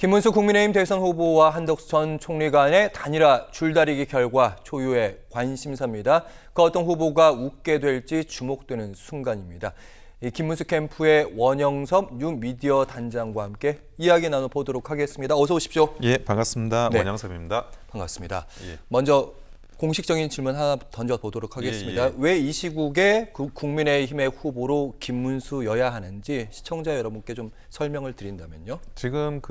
김문수 국민의힘 대선 후보와 한덕수 전 총리 간의 단일화 줄다리기 결과 초유의 관심사입니다. 그 어떤 후보가 웃게 될지 주목되는 순간입니다. 이 김문수 캠프의 원영섭 뉴미디어 단장과 함께 이야기 나눠보도록 하겠습니다. 어서 오십시오. 예, 반갑습니다. 네. 원영섭입니다. 반갑습니다. 예. 먼저 공식적인 질문 하나 던져보도록 하겠습니다. 예. 왜 이 시국에 국민의힘의 후보로 김문수여야 하는지 시청자 여러분께 좀 설명을 드린다면요. 지금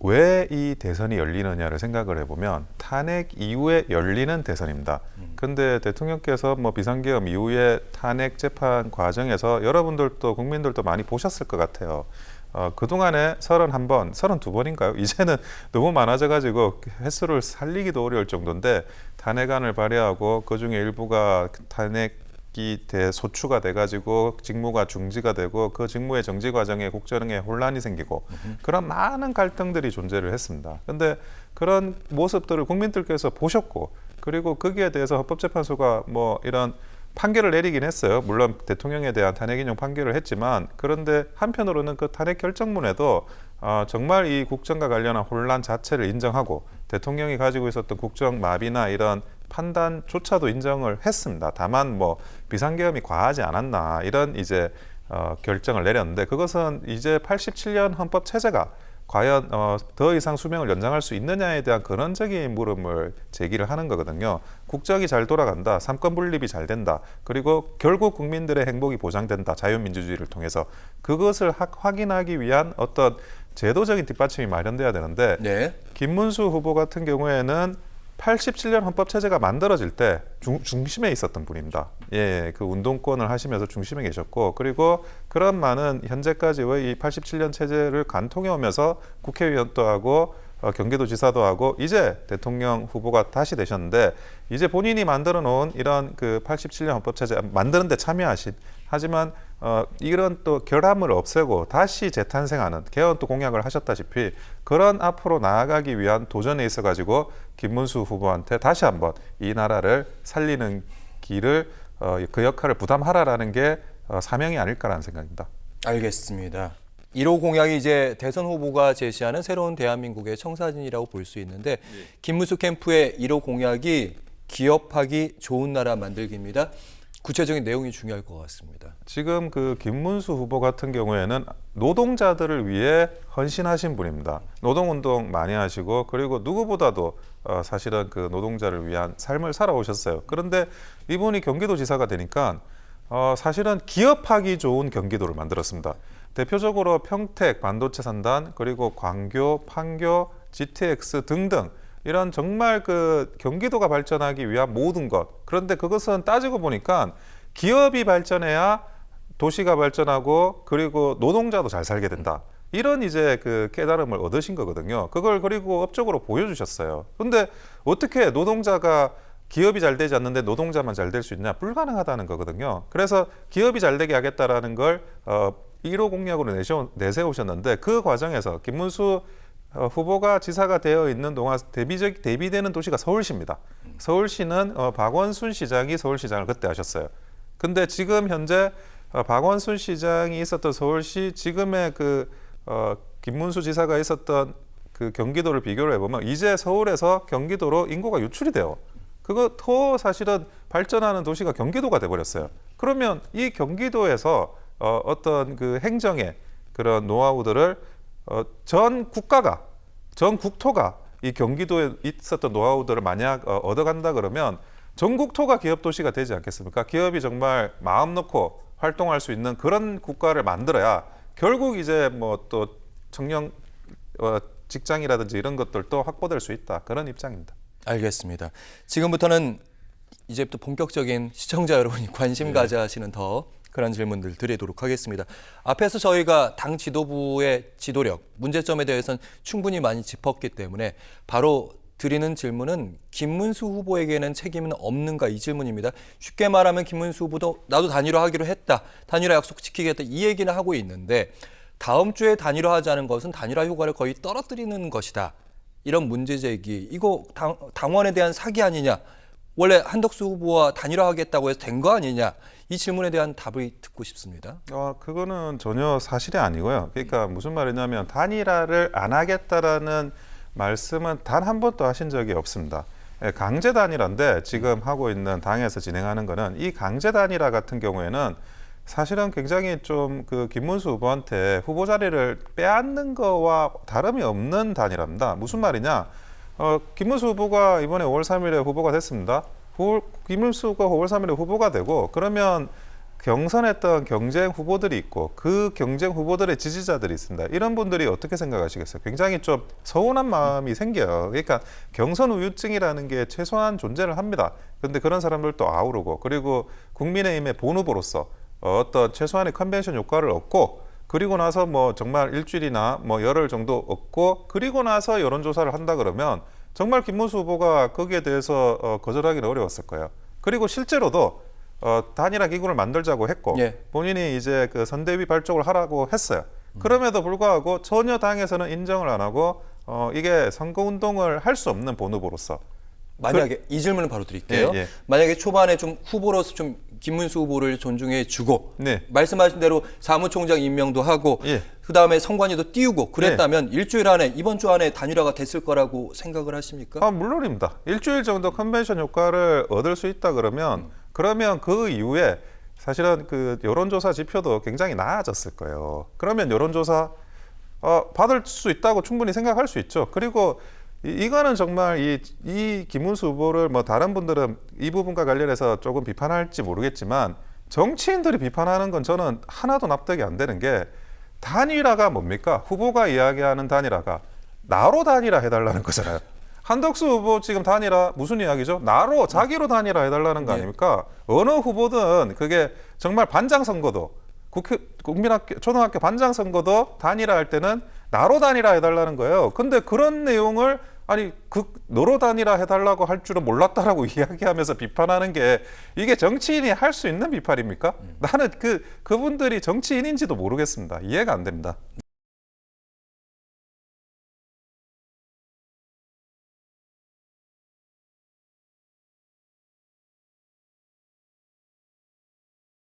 왜 이 대선이 열리느냐를 생각을 해보면 탄핵 이후에 열리는 대선입니다. 근데 대통령께서 비상계엄 이후에 탄핵 재판 과정에서 여러분들도 국민들도 많이 보셨을 것 같아요. 그동안에 31번, 32번인가요? 이제는 너무 많아져가지고 횟수를 살리기도 어려울 정도인데 탄핵안을 발의하고 그중에 일부가 탄핵이 소추가 돼가지고 직무가 중지가 되고 그 직무의 정지 과정에 국정에 혼란이 생기고 그런 많은 갈등들이 존재를 했습니다. 근데 그런 모습들을 국민들께서 보셨고 그리고 거기에 대해서 헌법재판소가 이런 판결을 내리긴 했어요. 물론 대통령에 대한 탄핵 인용 판결을 했지만 그런데 한편으로는 그 탄핵 결정문에도 정말 이 국정과 관련한 혼란 자체를 인정하고 대통령이 가지고 있었던 국정 마비나 이런 판단조차도 인정을 했습니다. 다만 비상계엄이 과하지 않았나 이런 이제 결정을 내렸는데 그것은 이제 87년 헌법 체제가 과연 더 이상 수명을 연장할 수 있느냐에 대한 근원적인 물음을 제기를 하는 거거든요. 국정이 잘 돌아간다, 삼권 분립이 잘 된다, 그리고 결국 국민들의 행복이 보장된다, 자유민주주의를 통해서 그것을 확인하기 위한 어떤 제도적인 뒷받침이 마련돼야 되는데 네. 김문수 후보 같은 경우에는 87년 헌법체제가 만들어질 때 중심에 있었던 분입니다. 예, 그 운동권을 하시면서 중심에 계셨고 그리고 그런 많은 현재까지의 이 87년 체제를 관통해 오면서 국회의원도 하고 경기도지사도 하고 이제 대통령 후보가 다시 되셨는데 이제 본인이 만들어 놓은 이런 그 87년 헌법체제 만드는 데 참여하신 하지만 이런 또 결함을 없애고 다시 재탄생하는 개헌 또 공약을 하셨다시피 그런 앞으로 나아가기 위한 도전에 있어 가지고 김문수 후보한테 다시 한번 이 나라를 살리는 길을 그 역할을 부담하라라는 게 사명이 아닐까라는 생각입니다. 알겠습니다. 1호 공약이 이제 대선 후보가 제시하는 새로운 대한민국의 청사진이라고 볼 수 있는데 김문수 캠프의 1호 공약이 기업하기 좋은 나라 만들기입니다. 구체적인 내용이 중요할 것 같습니다. 지금 김문수 후보 같은 경우에는 노동자들을 위해 헌신하신 분입니다. 노동운동 많이 하시고 그리고 누구보다도 사실은 그 노동자를 위한 삶을 살아오셨어요. 그런데 이분이 경기도지사가 되니까 사실은 기업하기 좋은 경기도를 만들었습니다. 대표적으로 평택 반도체 산단 그리고 광교, 판교, GTX 등등 이런 정말 경기도가 발전하기 위한 모든 것. 그런데 그것은 따지고 보니까 기업이 발전해야 도시가 발전하고 그리고 노동자도 잘 살게 된다. 이런 이제 깨달음을 얻으신 거거든요. 그걸 그리고 업적으로 보여주셨어요. 그런데 어떻게 노동자가 기업이 잘 되지 않는데 노동자만 잘 될 수 있냐? 불가능하다는 거거든요. 그래서 기업이 잘 되게 하겠다라는 걸 1호 공약으로 내세우셨는데 그 과정에서 김문수 후보가 지사가 되어 있는 동안 대비되는 도시가 서울시입니다. 서울시는 박원순 시장이 서울시장을 그때 하셨어요. 근데 지금 현재 박원순 시장이 있었던 서울시 지금의 김문수 지사가 있었던 그 경기도를 비교를 해보면 이제 서울에서 경기도로 인구가 유출이 돼요. 그거 더 사실은 발전하는 도시가 경기도가 돼버렸어요. 그러면 이 경기도에서 어떤 행정의 그런 노하우들을 전 국토가 이 경기도에 있었던 노하우들을 만약 얻어간다 그러면 전 국토가 기업 도시가 되지 않겠습니까? 기업이 정말 마음 놓고 활동할 수 있는 그런 국가를 만들어야 결국 이제 또 청년 직장이라든지 이런 것들도 확보될 수 있다. 그런 입장입니다. 알겠습니다. 지금부터는 이제부터 본격적인 시청자 여러분이 관심 가져 하시는 더 그런 질문들 드리도록 하겠습니다. 앞에서 저희가 당 지도부의 지도력, 문제점에 대해서는 충분히 많이 짚었기 때문에 바로 드리는 질문은 김문수 후보에게는 책임은 없는가 이 질문입니다. 쉽게 말하면 김문수 후보도 나도 단일화하기로 했다. 단일화 약속 지키겠다. 이 얘기는 하고 있는데 다음 주에 단일화하자는 것은 단일화 효과를 거의 떨어뜨리는 것이다. 이런 문제 제기, 이거 당원에 대한 사기 아니냐. 원래 한덕수 후보와 단일화하겠다고 해서 된 거 아니냐. 이 질문에 대한 답을 듣고 싶습니다. 그거는 전혀 사실이 아니고요. 그러니까 무슨 말이냐면 단일화를 안 하겠다라는 말씀은 단 한 번도 하신 적이 없습니다. 강제 단일화인데 지금 하고 있는 당에서 진행하는 거는 이 강제 단일화 같은 경우에는 사실은 굉장히 좀 그 김문수 후보한테 후보 자리를 빼앗는 거와 다름이 없는 단일화입니다. 무슨 말이냐? 김문수 후보가 이번에 5월 3일에 후보가 됐습니다. 김문수가 5월 3일에 후보가 되고 그러면 경선했던 경쟁 후보들이 있고 그 경쟁 후보들의 지지자들이 있습니다. 이런 분들이 어떻게 생각하시겠어요? 굉장히 좀 서운한 마음이 생겨요. 그러니까 경선 우유증이라는 게 최소한 존재를 합니다. 그런데 그런 사람들도 아우르고 그리고 국민의힘의 본 후보로서 어떤 최소한의 컨벤션 효과를 얻고 그리고 나서 뭐 정말 일주일이나 뭐 열흘 정도 얻고 그리고 나서 여론조사를 한다 그러면 정말 김문수 후보가 거기에 대해서 거절하기는 어려웠을 거예요. 그리고 실제로도 단일화 기구를 만들자고 했고 예. 본인이 이제 그 선대위 발족을 하라고 했어요. 그럼에도 불구하고 전혀 당에서는 인정을 안 하고 이게 선거운동을 할 수 없는 본 후보로서 만약에 이 질문을 바로 드릴게요. 예, 예. 만약에 초반에 좀 후보로서 좀 김문수 후보를 존중해 주고 네. 말씀하신 대로 사무총장 임명도 하고 예. 그다음에 선관위도 띄우고 그랬다면 일주일 안에 이번 주 안에 단일화가 됐을 거라고 생각을 하십니까? 물론입니다. 일주일 정도 컨벤션 효과를 얻을 수 있다 그러면 그 이후에 사실은 그 여론조사 지표도 굉장히 나아졌을 거예요. 그러면 여론조사 받을 수 있다고 충분히 생각할 수 있죠. 그리고 이거는 정말 이 김문수 후보를 뭐 다른 분들은 이 부분과 관련해서 조금 비판할지 모르겠지만 정치인들이 비판하는 건 저는 하나도 납득이 안 되는 게 단일화가 뭡니까? 후보가 이야기하는 단일화가 나로 단일화 해달라는 거잖아요. 한덕수 후보 지금 단일화 무슨 이야기죠? 나로 자기로 단일화 해달라는 거 아닙니까? 어느 후보든 그게 정말 반장 선거도 국민학교 초등학교 반장 선거도 단일화 할 때는 나로 단일화 해달라는 거예요. 근데 그런 내용을 너로 단일화 해달라고 할 줄은 몰랐다라고 이야기하면서 비판하는 게 이게 정치인이 할 수 있는 비판입니까? 나는 그분들이 정치인인지도 모르겠습니다. 이해가 안 됩니다.